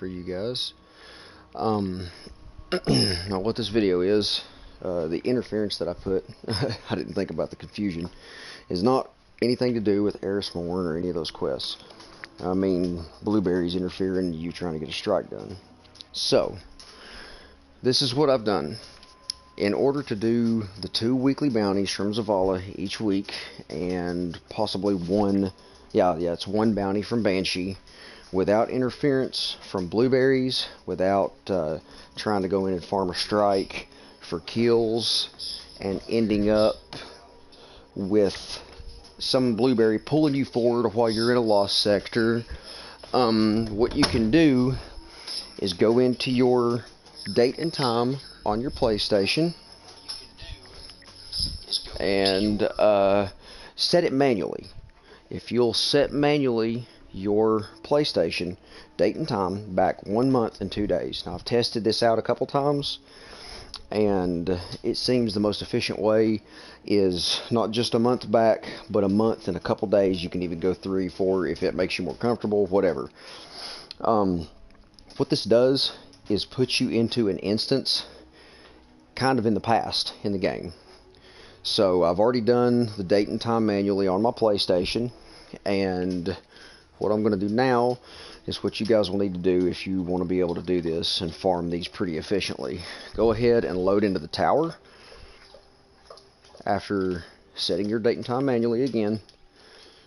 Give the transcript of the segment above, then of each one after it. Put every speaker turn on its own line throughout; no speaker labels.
for you guys. Um, Now what this video is, the interference that I put, I didn't think about the confusion, is not anything to do with Erismorn or any of those quests. I mean, blueberries interfering in you trying to get a strike done. So, this is what I've done. In order to do the 2 weekly bounties from Zavala each week, and possibly one, it's one bounty from Banshee, without interference from blueberries, without trying to go in and farm a strike for kills, and ending up with some blueberry pulling you forward while you're in a lost sector, what you can do is go into your date and time on your PlayStation and set it manually. If you'll set manually your PlayStation date and time back 1 month and 2 days. Now I've tested this out a couple times, and it seems the most efficient way is not just a month back, but a month and a couple days. You can even go 3, 4 if it makes you more comfortable, whatever. What this does is put you into an instance kind of in the past in the game. So I've already done the date and time manually on my PlayStation, and what I'm going to do now is what you guys will need to do if you want to be able to do this and farm these pretty efficiently. Go ahead and load into the tower after setting your date and time manually again.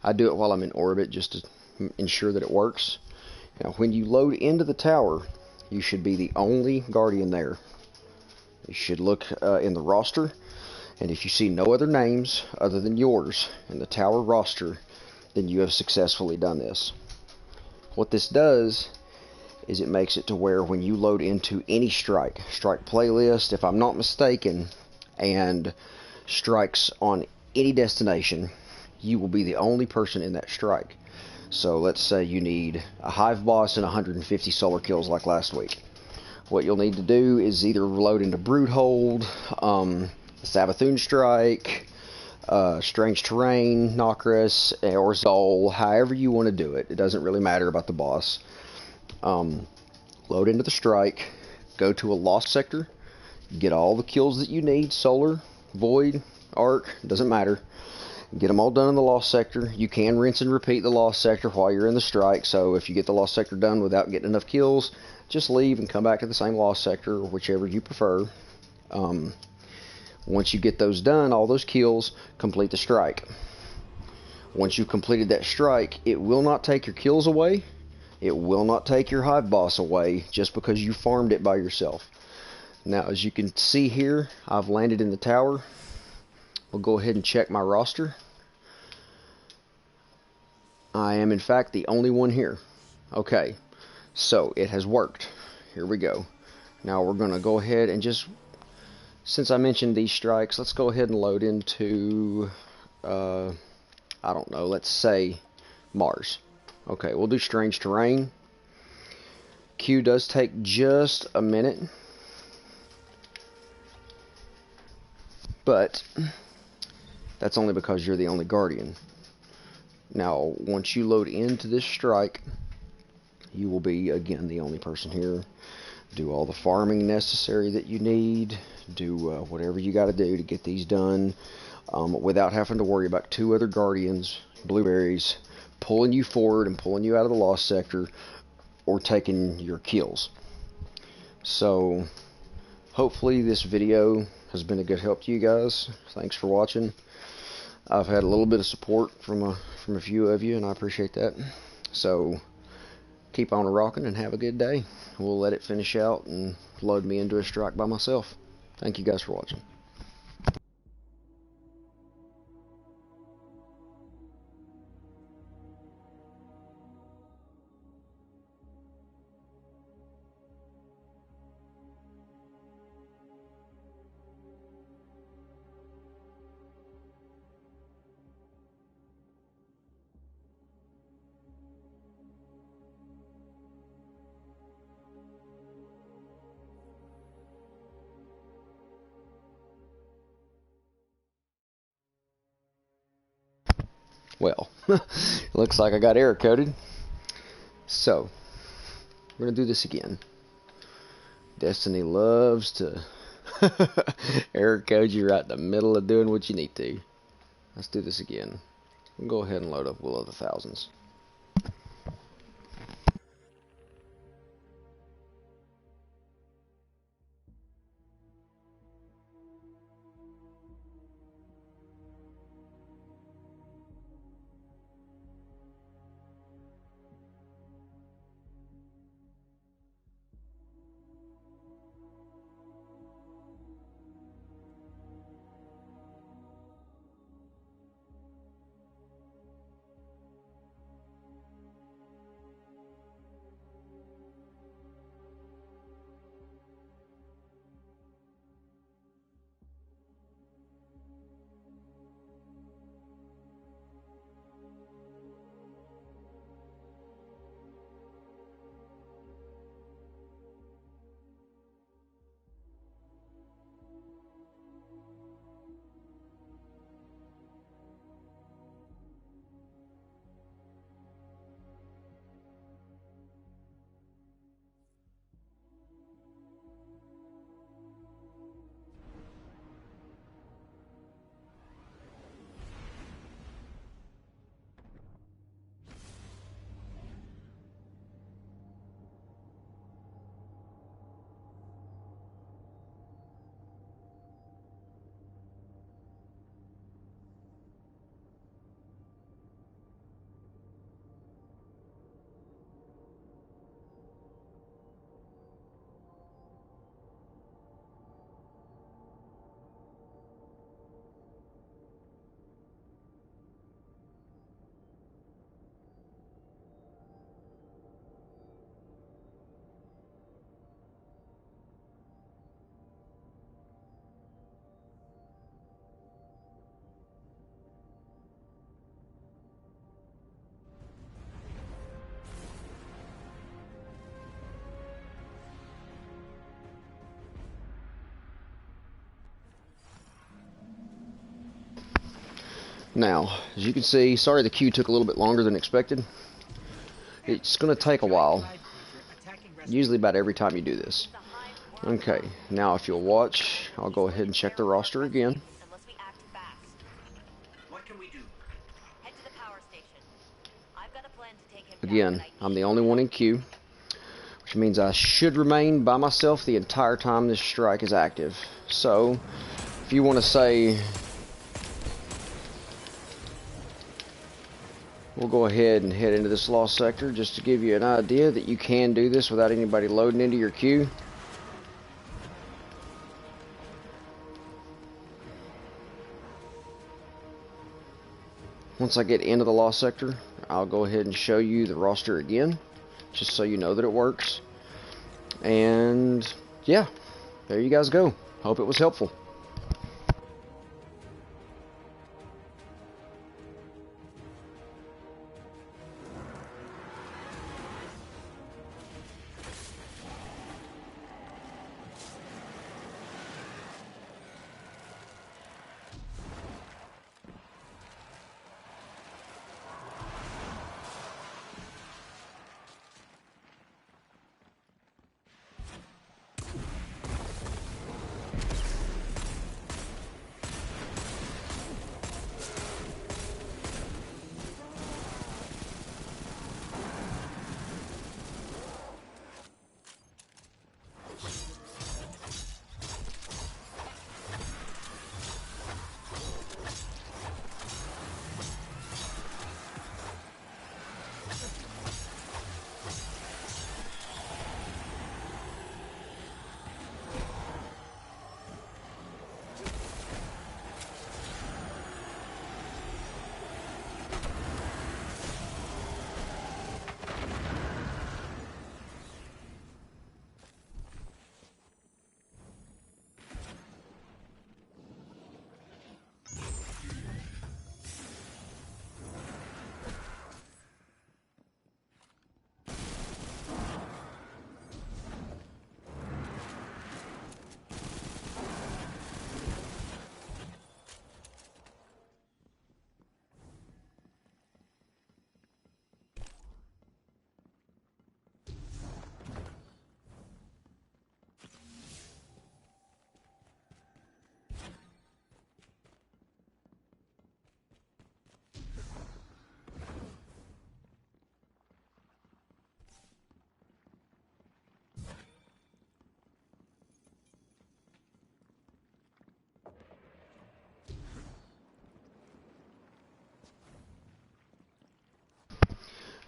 I do it while I'm in orbit just to ensure that it works. Now when you load into the tower, you should be the only guardian there. You should look in the roster, and if you see no other names other than yours in the tower roster, then you have successfully done this. What this does is it makes it to where when you load into any strike playlist, if I'm not mistaken, and strikes on any destination, you will be the only person in that strike. So let's say you need a hive boss and 150 solar kills like last week. What you'll need to do is either load into Broodhold, Savathun Strike, Strange Terrain, Nokris, or Zol, however you want to do it. It doesn't really matter about the boss. Load into the strike, go to a lost sector, get all the kills that you need, solar, void, arc, doesn't matter. Get them all done in the lost sector. You can rinse and repeat the lost sector while you're in the strike, so if you get the lost sector done without getting enough kills, just leave and come back to the same lost sector, or whichever you prefer. Once you get those done, all those kills, complete the strike. Once you've completed that strike, it will not take your kills away. It will not take your hive boss away just because you farmed it by yourself. Now, as you can see here, I've landed in the tower. We'll go ahead and check my roster. I am, in fact, the only one here. Okay, so it has worked. Here we go. Now we're going to go ahead and just, since I mentioned these strikes, let's go ahead and load into, I don't know, let's say Mars. Okay, we'll do Strange Terrain. Queue does take just a minute, but that's only because you're the only guardian. Now, once you load into this strike, you will be, again, the only person here. Do all the farming necessary that you need. Do whatever you got to do to get these done without having to worry about 2 other guardians, blueberries, pulling you forward and pulling you out of the lost sector or taking your kills. So, hopefully this video has been a good help to you guys. Thanks for watching. I've had a little bit of support from a few of you, and I appreciate that. So keep on rocking and have a good day. We'll let it finish out and load me into a strike by myself. Thank you guys for watching. Well, looks like I got error coded. So, We're going to do this again. Destiny loves to error code you right in the middle of doing what you need to. Let's do this again. We'll go ahead and load up Will of the Thousands. Now, as you can see, sorry the queue took a little bit longer than expected. It's going to take a while, usually about every time you do this. Okay, now if you'll watch, I'll go ahead and check the roster again. Again, I'm the only one in queue, which means I should remain by myself the entire time this strike is active. So, if you want to say, we'll go ahead and head into this lost sector just to give you an idea that you can do this without anybody loading into your queue. Once I get into the lost sector, I'll go ahead and show you the roster again, just so you know that it works. And yeah, there you guys go. Hope it was helpful.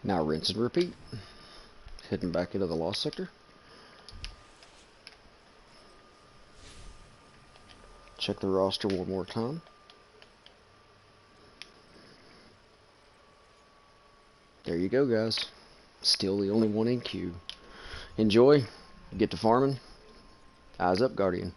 Now rinse and repeat. Heading back into the lost sector. Check the roster one more time. There you go, guys. Still the only one in queue. Enjoy. Get to farming. Eyes up, Guardian.